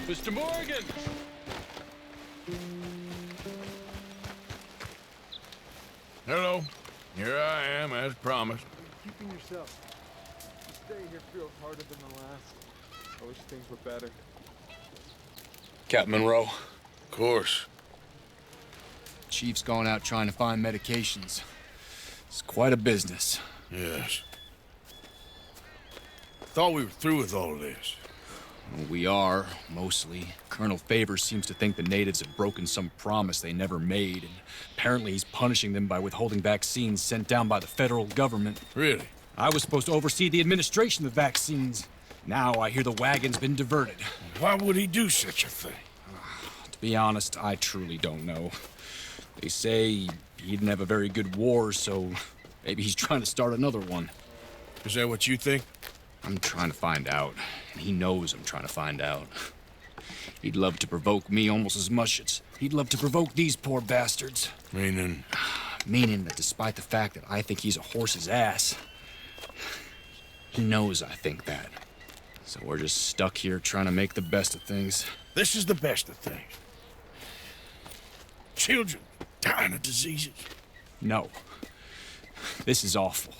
Mr. Morgan! Hello. Here I am, as promised. Keeping yourself. This day here feels harder than the last. I wish things were better. Captain Monroe. Of course. Chief's going out trying to find medications. It's quite a business. Yes. Thought we were through with all of this. We are, mostly. Colonel Favors seems to think the natives have broken some promise they never made, and apparently he's punishing them by withholding vaccines sent down by the federal government. Really? I was supposed to oversee the administration of the vaccines. Now I hear the wagon's been diverted. Why would he do such a thing? To be honest, I truly don't know. They say he didn't have a very good war, so maybe he's trying to start another one. Is that what you think? I'm trying to find out, and he knows I'm trying to find out. He'd love to provoke me almost as much as he'd love to provoke these poor bastards. Meaning? Meaning that despite the fact that I think he's a horse's ass, he knows I think that. So we're just stuck here trying to make the best of things. This is the best of things. Children dying of diseases. No. This is awful.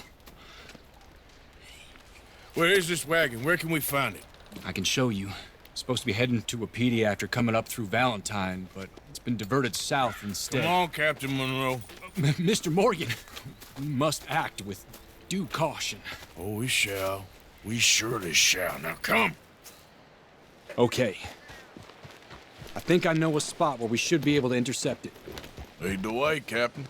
Where is this wagon? Where can we find it? I can show you. Supposed to be heading to Wapiti after coming up through Valentine, but it's been diverted south instead. Come on, Captain Monroe. Mr. Morgan, we must act with due caution. Oh, we shall. We surely shall. Now come. Okay. I think I know a spot where we should be able to intercept it. Lead the way, Captain.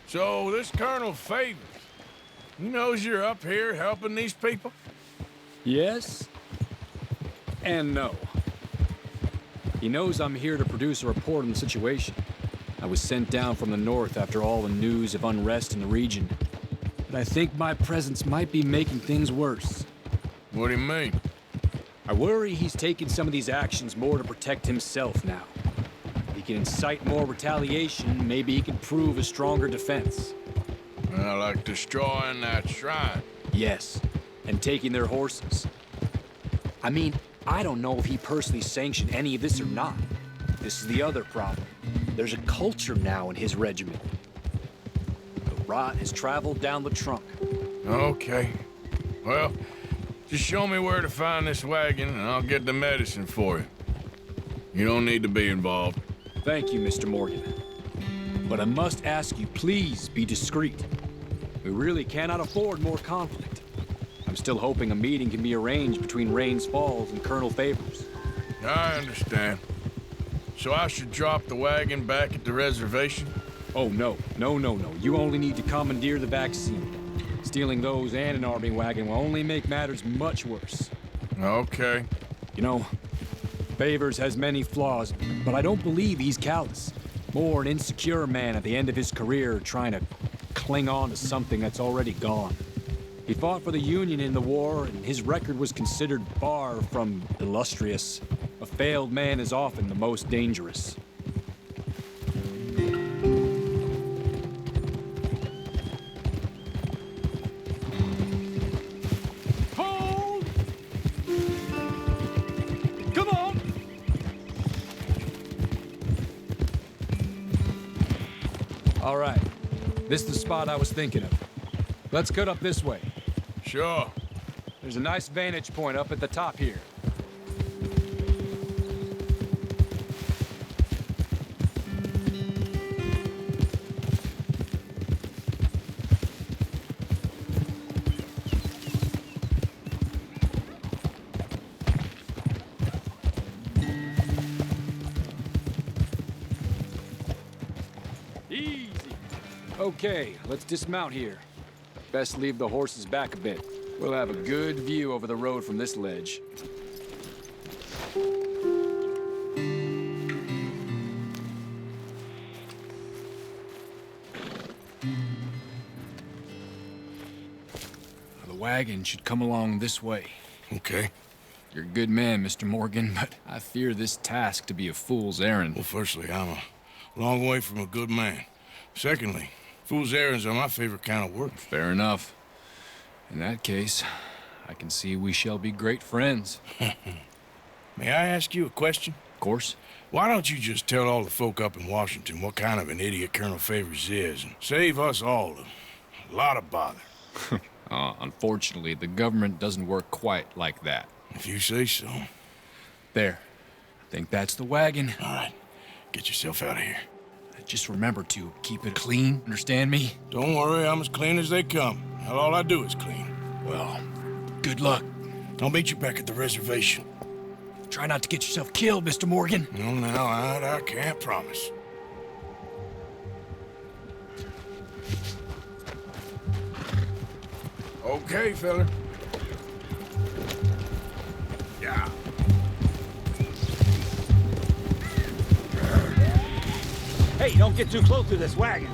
So, this Colonel Favors, he knows you're up here helping these people? Yes and no. He knows I'm here to produce a report on the situation. I was sent down from the north after all the news of unrest in the region. But I think my presence might be making things worse. What do you mean? I worry he's taking some of these actions more to protect himself now. If he can incite more retaliation, maybe he can prove a stronger defense. Well, like destroying that shrine. Yes, and taking their horses. I mean, I don't know if he personally sanctioned any of this or not. This is the other problem. There's a culture now in his regiment. The rot has traveled down the trunk. Okay. Well, just show me where to find this wagon, and I'll get the medicine for you. You don't need to be involved. Thank you, Mr. Morgan. But I must ask you, please be discreet. We really cannot afford more conflict. I'm still hoping a meeting can be arranged between Rains Falls and Colonel Favors. I understand. So I should drop the wagon back at the reservation? Oh, no. No. You only need to commandeer the vaccine. Stealing those and an army wagon will only make matters much worse. Okay. You know, Favors has many flaws, but I don't believe he's callous. More an insecure man at the end of his career trying to cling on to something that's already gone. He fought for the Union in the war, and his record was considered far from illustrious. A failed man is often the most dangerous. Hold! Come on! All right. This is the spot I was thinking of. Let's cut up this way. Sure. There's a nice vantage point up at the top here. Easy. Okay, let's dismount here. Best leave the horses back a bit. We'll have a good view over the road from this ledge. The wagon should come along this way. Okay. You're a good man, Mr. Morgan, but I fear this task to be a fool's errand. Well, firstly, I'm a long way from a good man. Secondly, fool's errands are my favorite kind of work. Fair enough. In that case, I can see we shall be great friends. May I ask you a question? Of course. Why don't you just tell all the folk up in Washington what kind of an idiot Colonel Favors is and save us all a lot of bother? Unfortunately, the government doesn't work quite like that. If you say so. There. I think that's the wagon. All right, get yourself out of here. Just remember to keep it clean, understand me? Don't worry, I'm as clean as they come. Hell, all I do is clean. Well, good luck. I'll meet you back at the reservation. Try not to get yourself killed, Mr. Morgan. No, now, I can't promise. Okay, fella. Yeah. Hey, don't get too close to this wagon.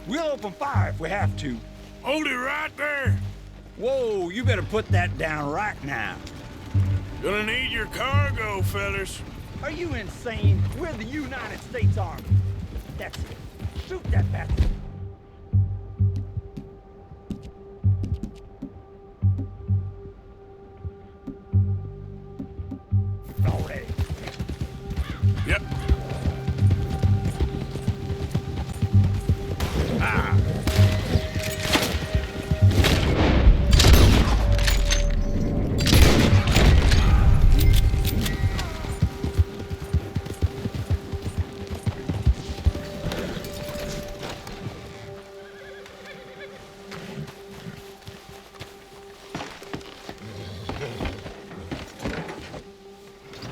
We'll open fire if we have to. Hold it right there. Whoa, you better put that down right now. Gonna need your cargo, fellas. Are you insane? We're the United States Army. That's it. Shoot that bastard. Already. Yep.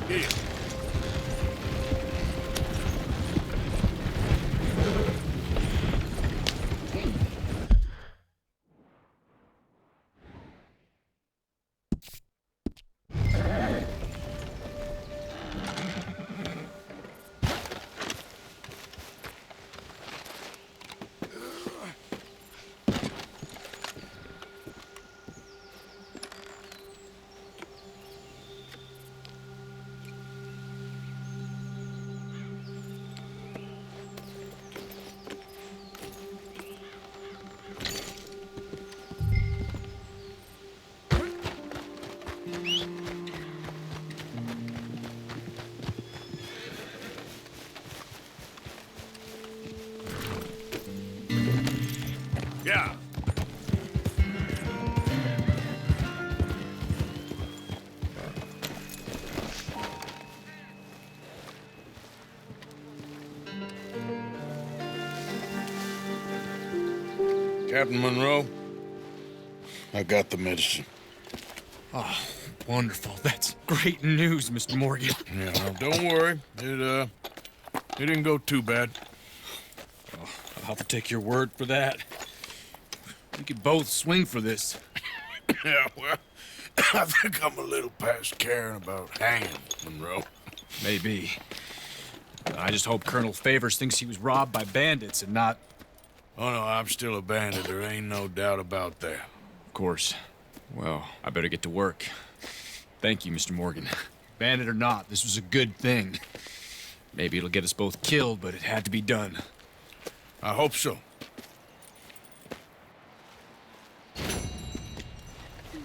Yeah. Yeah. Captain Monroe, I got the medicine. Oh, wonderful. That's great news, Mr. Morgan. Yeah, well, don't worry. It didn't go too bad. Oh, I'll have to take your word for that. We could both swing for this. Yeah, well, I think I'm a little past caring about hanging, Monroe. Maybe. I just hope Colonel Favors thinks he was robbed by bandits and not... Oh, no, I'm still a bandit. There ain't no doubt about that. Of course. Well, I better get to work. Thank you, Mr. Morgan. Bandit or not, this was a good thing. Maybe it'll get us both killed, but it had to be done. I hope so. Be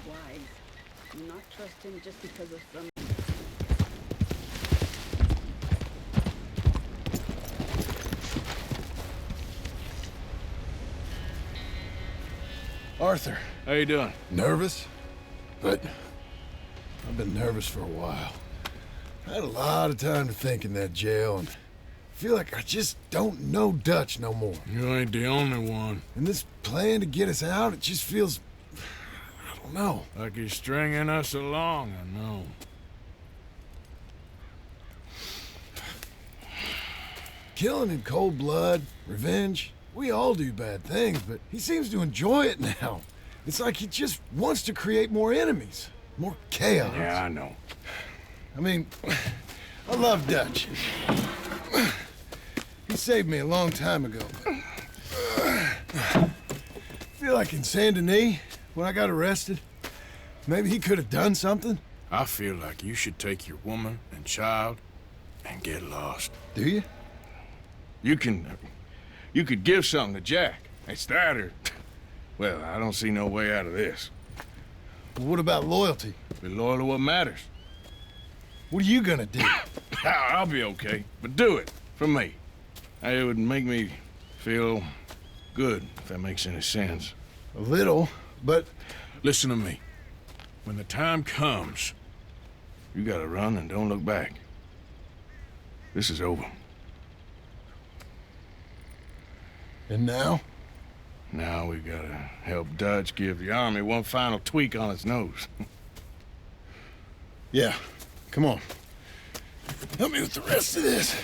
wise. Not trust him just because of some... Arthur, How you doing? nervous? But I've been nervous for a while. I had a lot of time to think in that jail, and I feel like I just don't know Dutch no more. You ain't the only one. And this plan to get us out, it just feels... I don't know. Like he's stringing us along, I know. Killing in cold blood, revenge, we all do bad things, but he seems to enjoy it now. It's like he just wants to create more enemies, more chaos. Yeah, I know. I mean, I love Dutch. He saved me a long time ago. I feel like in Saint Denis, when I got arrested, maybe he could have done something. I feel like you should take your woman and child and get lost. Do you? You could give something to Jack. It's that or... Well, I don't see no way out of this. Well, what about loyalty? Be loyal to what matters. What are you gonna do? I'll be okay, but do it for me. It would make me feel good, if that makes any sense. A little, but... Listen to me. When the time comes, you gotta run and don't look back. This is over. And now? Now we gotta help Dutch give the army one final tweak on its nose. Yeah, come on. Help me with the rest of this.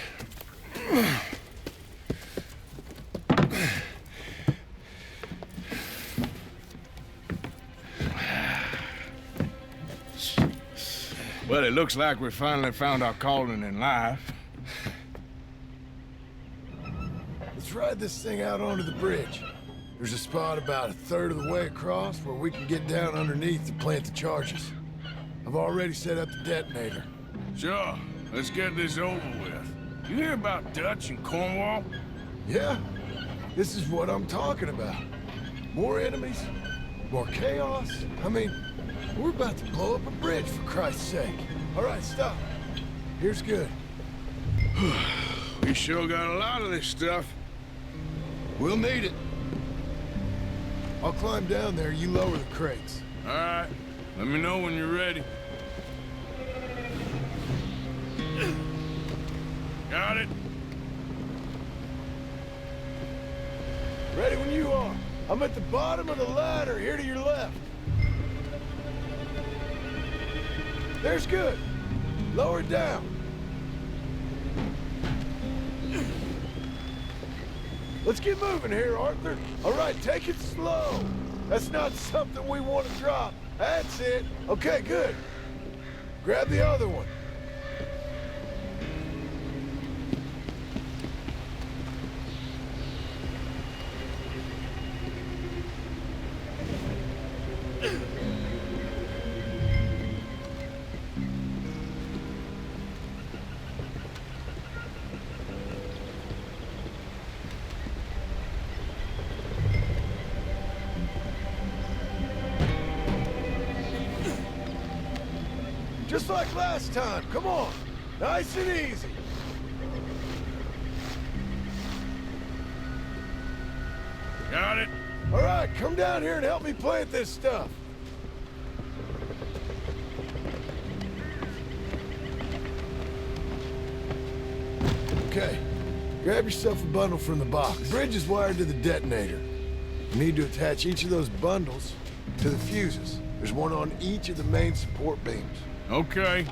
Well, it looks like we finally found our calling in life. Let's ride this thing out onto the bridge. There's a spot about a third of the way across where we can get down underneath to plant the charges. I've already set up the detonator. Sure, let's get this over with. You hear about Dutch and Cornwall? Yeah, this is what I'm talking about. More enemies, more chaos. I mean, we're about to blow up a bridge, for Christ's sake. All right, stop. Here's good. We sure got a lot of this stuff. We'll need it. I'll climb down there, you lower the crates. All right, let me know when you're ready. Got it? Ready when you are. I'm at the bottom of the ladder, here to your left. There's good. Lower it down. Let's get moving here, Arthur. All right, take it slow. That's not something we want to drop. That's it. Okay, good. Grab the other one. Just like last time, come on. Nice and easy. Got it? All right, come down here and help me plant this stuff. Okay, grab yourself a bundle from the box. The bridge is wired to the detonator. You need to attach each of those bundles to the fuses. There's one on each of the main support beams. Okay.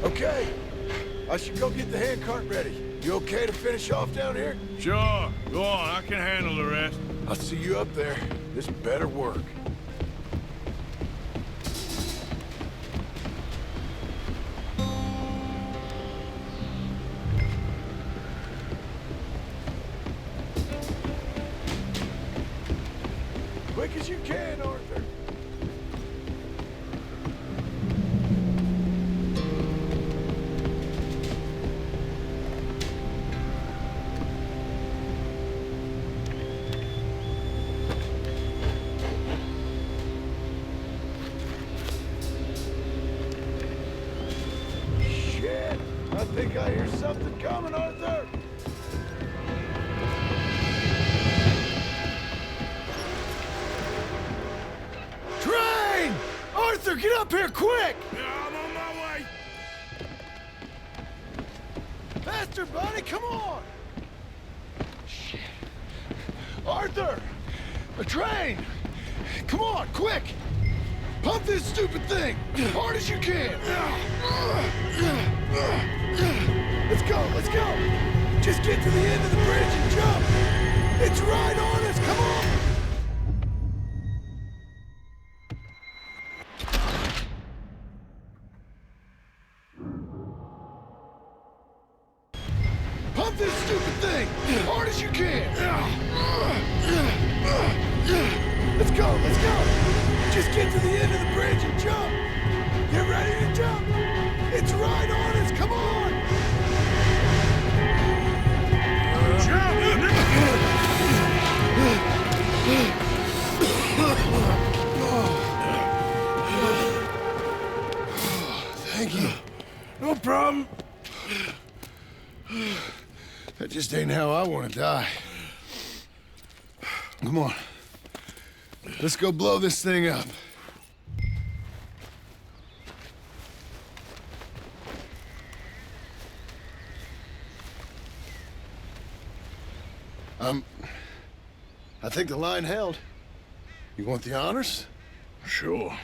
Okay, I should go get the handcart ready. You okay to finish off down here? Sure. Go on, I can handle the rest. I'll see you up there. This better work. Quick as you can, Arthur. Shit! I think I hear something coming, Arthur! Train! Arthur, get up here quick! Yeah, I'm on my way. Faster, buddy, come on! Arthur! A train! Come on, quick! Pump this stupid thing! As hard as you can! Let's go, let's go! Just get to the end of the bridge and jump! It's right on us, come on! Pump this stupid thing! As hard as you can! Let's go, let's go! Just get to the end of the bridge and jump! Get ready to jump! It's right on us, come on! Thank you. No problem. That just ain't how I want to die. Come on. Let's go blow this thing up. I think the line held. You want the honors? Sure.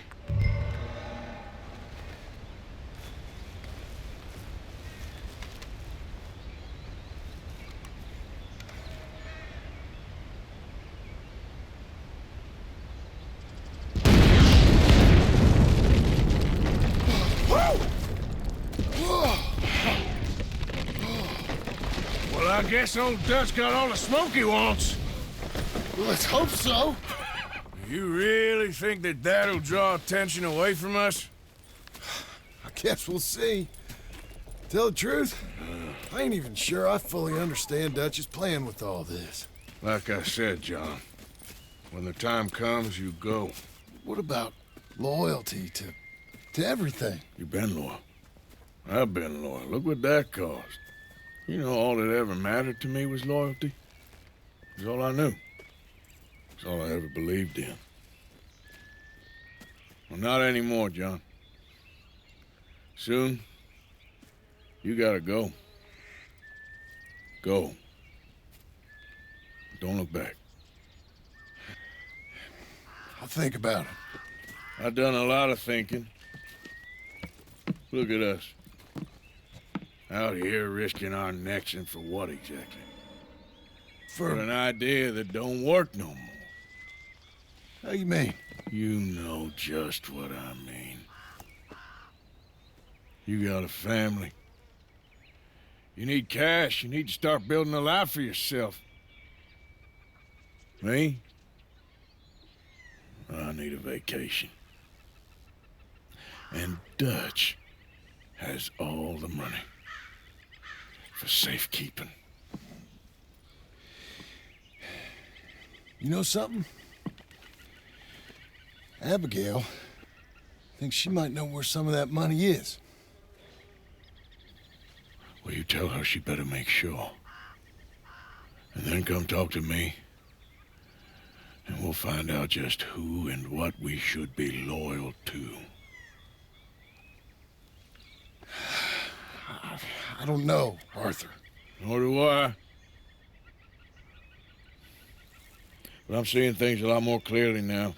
Well, I guess old Dutch got all the smoke he wants. Well, let's hope so. You really think that that'll draw attention away from us? I guess we'll see. Tell the truth, I ain't even sure I fully understand Dutch's plan with all this. Like I said, John, when the time comes, you go. What about loyalty to everything? You've been loyal. I've been loyal. Look what that cost. You know, all that ever mattered to me was loyalty. It's all I knew. It's all I ever believed in. Well, not anymore, John. Soon, you gotta go. Go. Don't look back. I'll think about it. I've done a lot of thinking. Look at us. Out here risking our necks, and for what exactly? For an idea that don't work no more. How you mean? You know just what I mean. You got a family. You need cash. You need to start building a life for yourself. Me? I need a vacation. And Dutch has all the money for safekeeping. You know something? Abigail thinks she might know where some of that money is. Well, you tell her she better make sure. And then come talk to me. And we'll find out just who and what we should be loyal to. I don't know, Arthur. Nor do I. But I'm seeing things a lot more clearly now.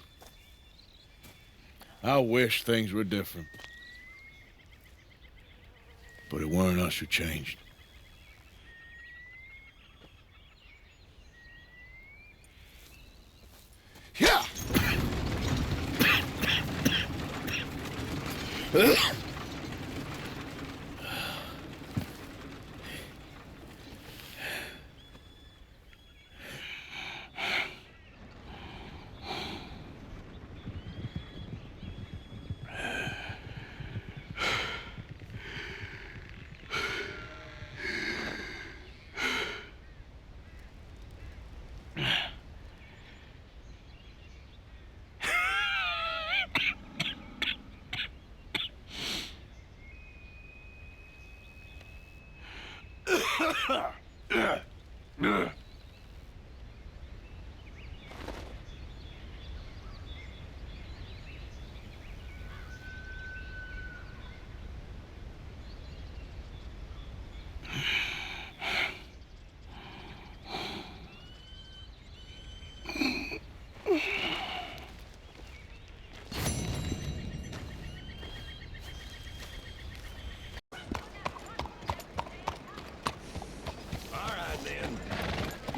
I wish things were different. But it weren't us who changed. Yeah!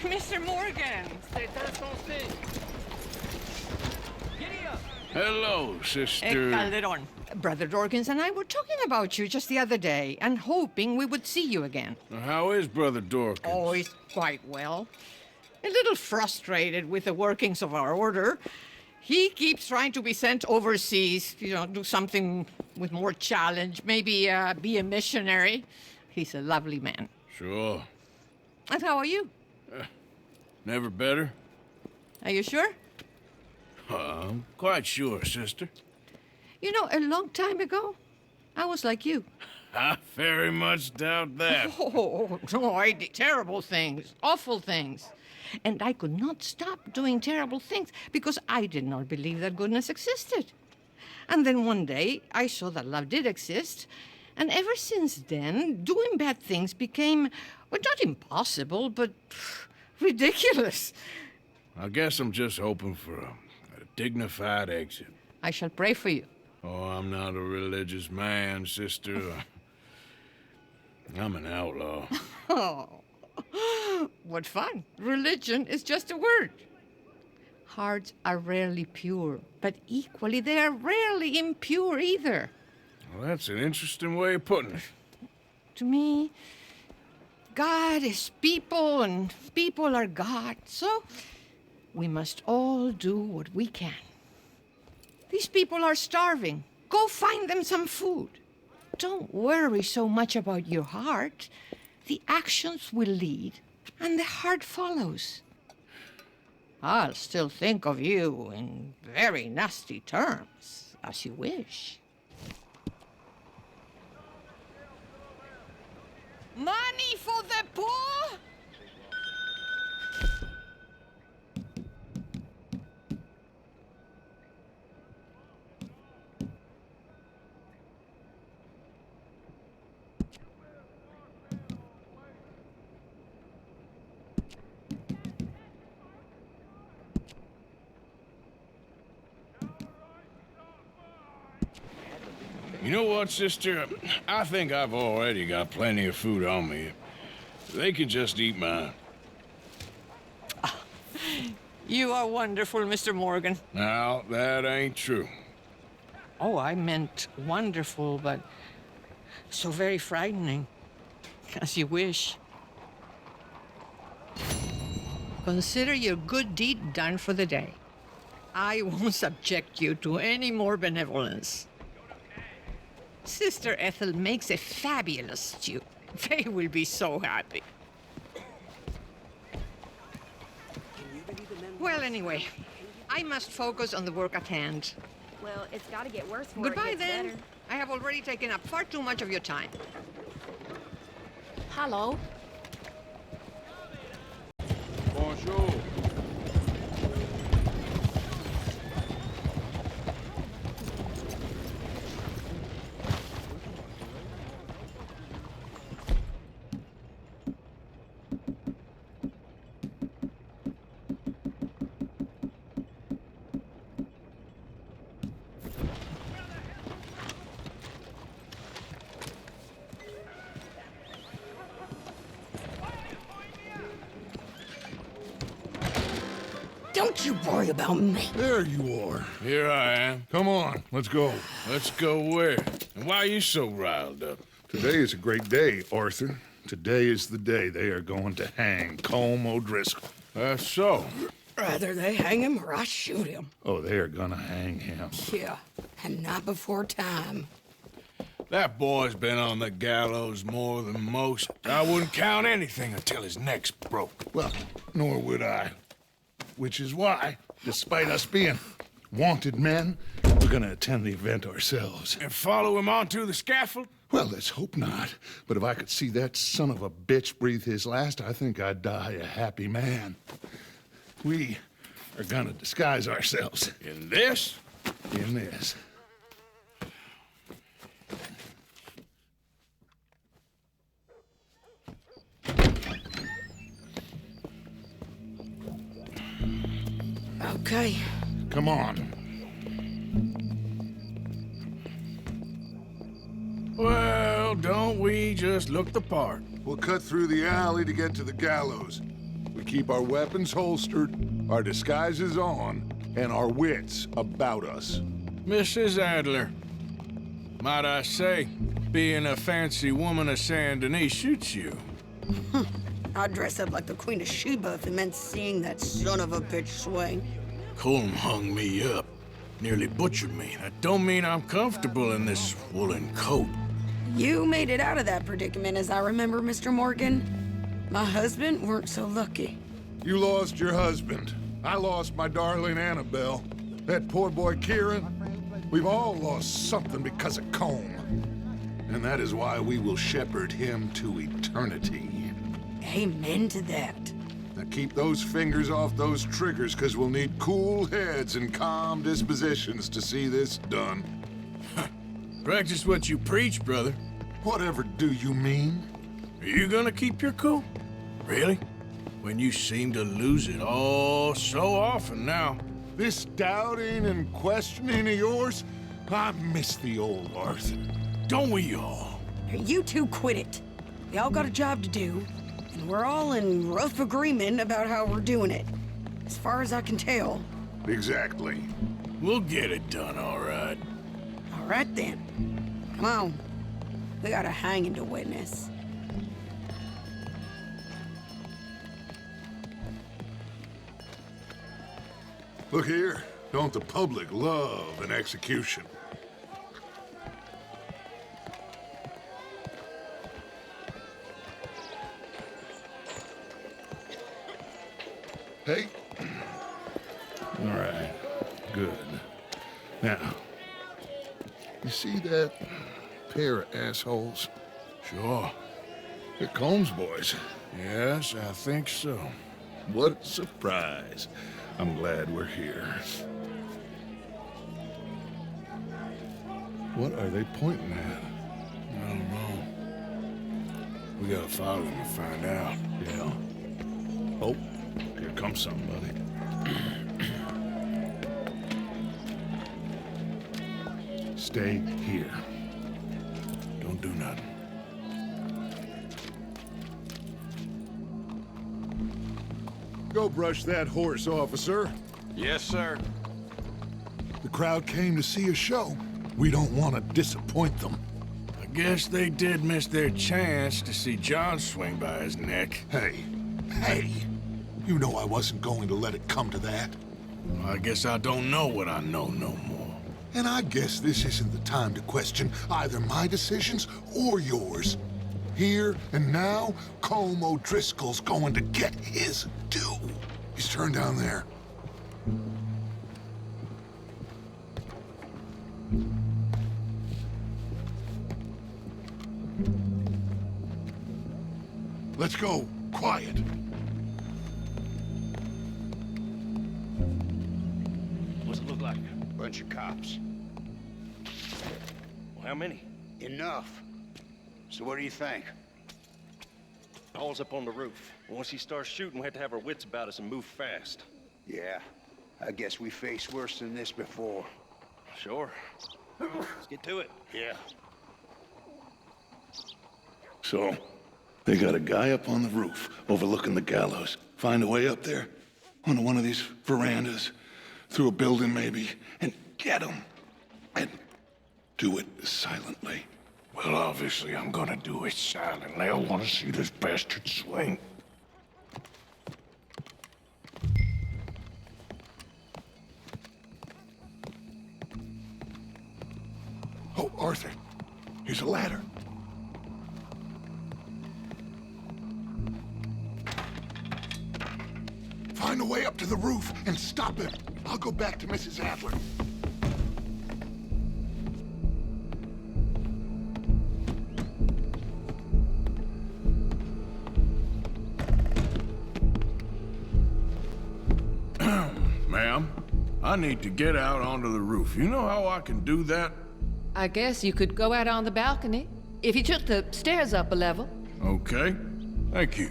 Mr. Morgan, c'est insensé. Giddy up. Hello, sister. Calderon. Brother Dorkins and I were talking about you just the other day and hoping we would see you again. How is Brother Dorkins? Oh, he's quite well. A little frustrated with the workings of our order. He keeps trying to be sent overseas, do something with more challenge, maybe be a missionary. He's a lovely man. Sure. And how are you? Never better? Are you sure? I'm quite sure, sister. You know, a long time ago, I was like you. I very much doubt that. Oh, no, I did terrible things, awful things. And I could not stop doing terrible things because I did not believe that goodness existed. And then one day, I saw that love did exist. And ever since then, doing bad things became, well, not impossible, but ridiculous. I guess I'm just hoping for a dignified exit. I shall pray for you. Oh, I'm not a religious man, sister. I'm an outlaw. Oh, what fun. Religion is just a word. Hearts are rarely pure, but equally they are rarely impure either. Well, that's an interesting way of putting it. To me, God is people and people are God. So we must all do what we can. These people are starving. Go find them some food. Don't worry so much about your heart. The actions will lead, and the heart follows. I'll still think of you in very nasty terms, as you wish. Money for the poor? You know what, sister? I think I've already got plenty of food on me. They can just eat mine. You are wonderful, Mr. Morgan. Now, that ain't true. Oh, I meant wonderful, but so very frightening. As you wish. Consider your good deed done for the day. I won't subject you to any more benevolence. Sister Ethel makes a fabulous stew. They will be so happy. Well, anyway, I must focus on the work at hand. Well, it's got to get worse before Goodbye, it gets then. better. I have already taken up far too much of your time. Hello. Bonjour. Don't you worry about me. There you are. Here I am. Come on, let's go. Let's go where? And why are you so riled up? Today is a great day, Arthur. Today is the day they are going to hang Colm O'Driscoll. That's so. Rather they hang him or I shoot him. Oh, they are gonna hang him. Yeah, and not before time. That boy's been on the gallows more than most. I wouldn't count anything until his neck's broke. Well, nor would I. Which is why, despite us being wanted men, we're gonna attend the event ourselves. And follow him onto the scaffold? Well, let's hope not. But if I could see that son of a bitch breathe his last, I think I'd die a happy man. We are gonna disguise ourselves. In this? In this. Okay. Come on. Well, don't we just look the part? We'll cut through the alley to get to the gallows. We keep our weapons holstered, our disguises on, and our wits about us. Mrs. Adler, might I say, being a fancy woman of Saint Denis shoots you. I'd dress up like the Queen of Sheba if it meant seeing that son of a bitch swing. Colm hung me up, nearly butchered me. That don't mean I'm comfortable in this woolen coat. You made it out of that predicament, as I remember, Mr. Morgan. My husband weren't so lucky. You lost your husband. I lost my darling Annabelle. That poor boy Kieran. We've all lost something because of Colm. And that is why we will shepherd him to eternity. Amen to that. Now keep those fingers off those triggers, because we'll need cool heads and calm dispositions to see this done. Practice what you preach, brother. Whatever do you mean? Are you gonna keep your cool? Really? When you seem to lose it all so often now. This doubting and questioning of yours, I miss the old Arthur. Don't we all? You two quit it. We all got a job to do, and we're all in rough agreement about how we're doing it. As far as I can tell. Exactly. We'll get it done, all right. All right, then. Come on. We got a hanging to witness. Look here. Don't the public love an execution? Hey. All right. Good. Now, you see that pair of assholes? Sure. They're Colm's boys. Yes, I think so. What a surprise. I'm glad we're here. What are they pointing at? I don't know. We gotta follow them and find out. Yeah. Oh, here comes somebody. Stay here. Don't do nothing. Go brush that horse, officer. Yes, sir. The crowd came to see a show. We don't want to disappoint them. I guess they did miss their chance to see John swing by his neck. Hey, hey! You know I wasn't going to let it come to that. I guess I don't know what I know no more. And I guess this isn't the time to question either my decisions or yours. Here and now, Colm O'Driscoll's going to get his due. He's turned down there. Let's go. Quiet. What's it look like? Bunch of cops. Well, how many? Enough. So what do you think? All's up on the roof. Once he starts shooting, we have to have our wits about us and move fast. Yeah, I guess we faced worse than this before. Sure. Let's get to it. Yeah. So, they got a guy up on the roof overlooking the gallows. Find a way up there, onto one of these verandas, through a building maybe, and get him. And do it silently. Well, obviously, I'm gonna do it silently. I want to see this bastard swing. Oh, Arthur, here's a ladder. Find a way up to the roof and stop him. I'll go back to Mrs. Adler. Ma'am, I need to get out onto the roof. You know how I can do that? I guess you could go out on the balcony, if you took the stairs up a level. Okay. Thank you.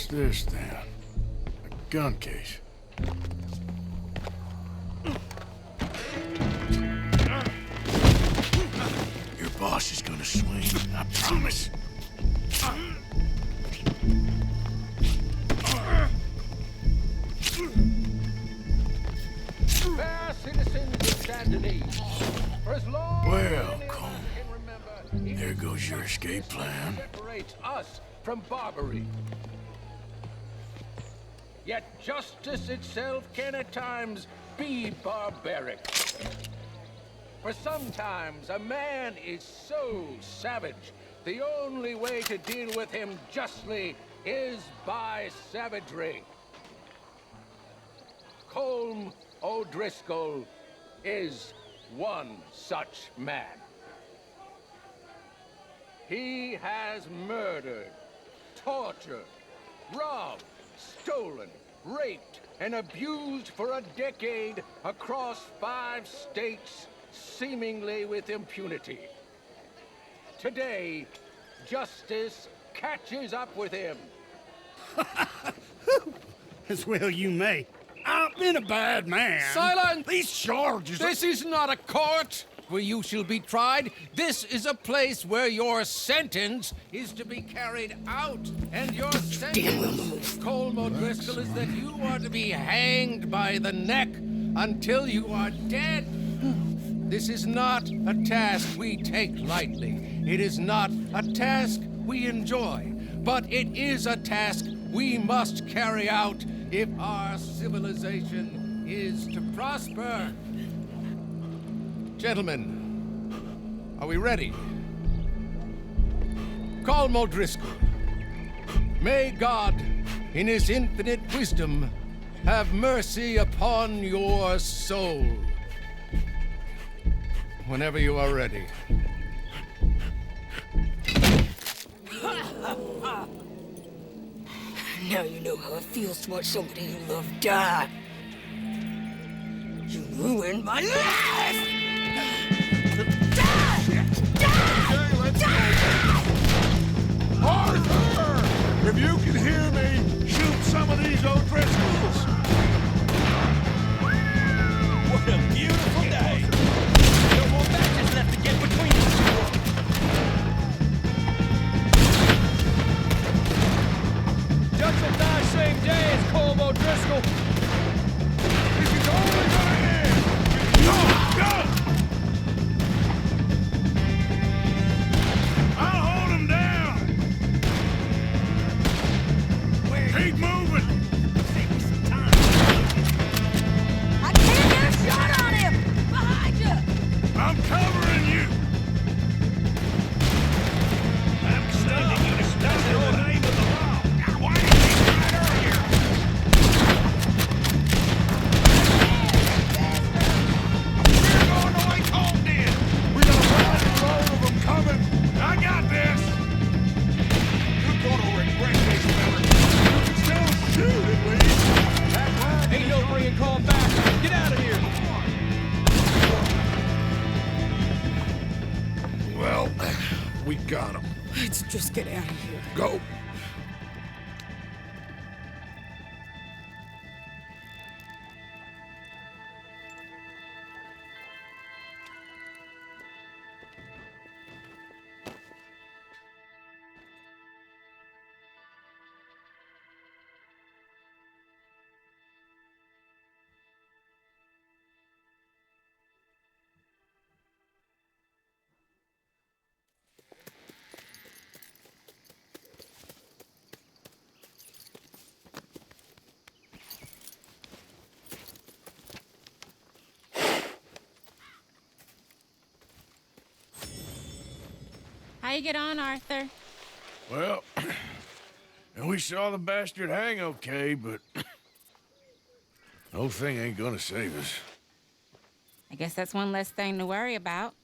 What's this, then? A gun case. Your boss is gonna swing, I promise. Fair citizens of Saint Denis, for as long Well, as Colm, can remember, there goes your escape plan. separates us from Barbary. Yet justice itself can at times be barbaric. For sometimes a man is so savage, the only way to deal with him justly is by savagery. Colm O'Driscoll is one such man. He has murdered, tortured, robbed, stolen, raped, and abused for a decade across 5 states, seemingly with impunity. Today, justice catches up with him. As well you may. I've been a bad man. Silence! These charges... This is not a court where you shall be tried. This is a place where your sentence is to be carried out. And your sentence, Colm O'Driscoll, is that you are to be hanged by the neck until you are dead. This is not a task we take lightly. It is not a task we enjoy. But it is a task we must carry out if our civilization is to prosper. Gentlemen, are we ready? Colm O'Driscoll, may God, in his infinite wisdom, have mercy upon your soul. Whenever you are ready. Now you know how it feels to watch somebody you love die. You ruined my life! Arthur! If you can hear me, shoot some of these O'Driscolls! What a beautiful day! No more matches left to get between us. Just a nice same day as Colm O'Driscoll. This is only gonna end! Go! I'll hold him down! Keep moving! Save me some time. I can't get a shot on him! Behind you! I'm covering you! I'm extending you to stand in the name of the law! Why didn't you try it earlier? We're going the way Colm did! We got a wide road of them coming! I got this! You're gonna regret this, fella! You can still shoot, at least! Ain't no bringing Colm back. Get out of here. Well, we got him. Let's just get out of here. Go! How you get on, Arthur? Well, we saw the bastard hang okay, but the whole thing ain't gonna save us. I guess that's one less thing to worry about.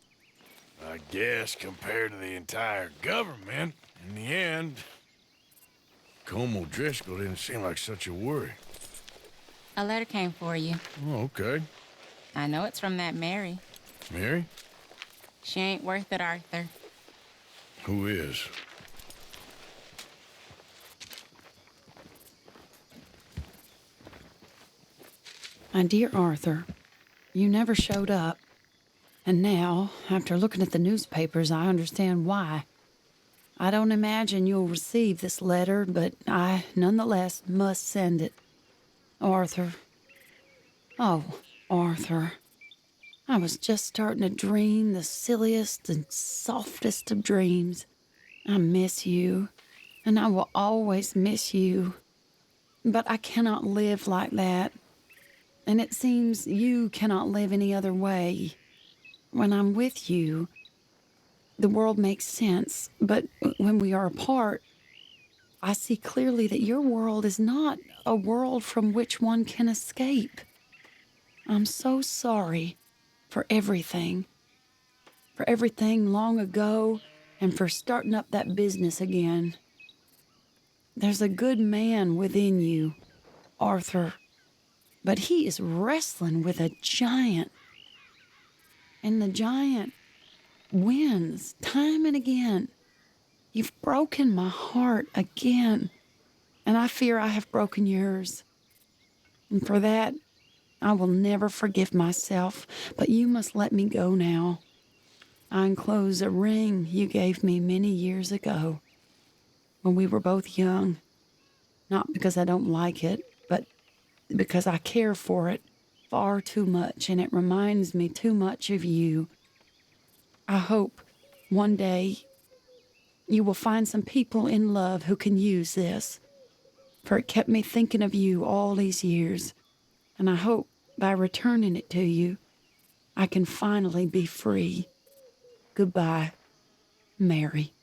I guess compared to the entire government, in the end, Colm O'Driscoll didn't seem like such a worry. A letter came for you. Oh, okay. I know it's from that Mary. Mary? She ain't worth it, Arthur. Who is? My dear Arthur, you never showed up. And now, after looking at the newspapers, I understand why. I don't imagine you'll receive this letter, but I, nonetheless, must send it. Arthur. Oh, Arthur. I was just starting to dream the silliest and softest of dreams. I miss you, and I will always miss you. But I cannot live like that. And it seems you cannot live any other way. When I'm with you, the world makes sense. But when we are apart, I see clearly that your world is not a world from which one can escape. I'm so sorry for everything. For everything long ago, and for starting up that business again. There's a good man within you, Arthur. But he is wrestling with a giant. And the giant wins time and again. You've broken my heart again. And I fear I have broken yours. And for that, I will never forgive myself. But you must let me go now. I enclose a ring you gave me many years ago, when we were both young. Not because I don't like it, but because I care for it far too much, and it reminds me too much of you. I hope one day you will find some people in love who can use this, for it kept me thinking of you all these years, and I hope by returning it to you, I can finally be free. Goodbye, Mary.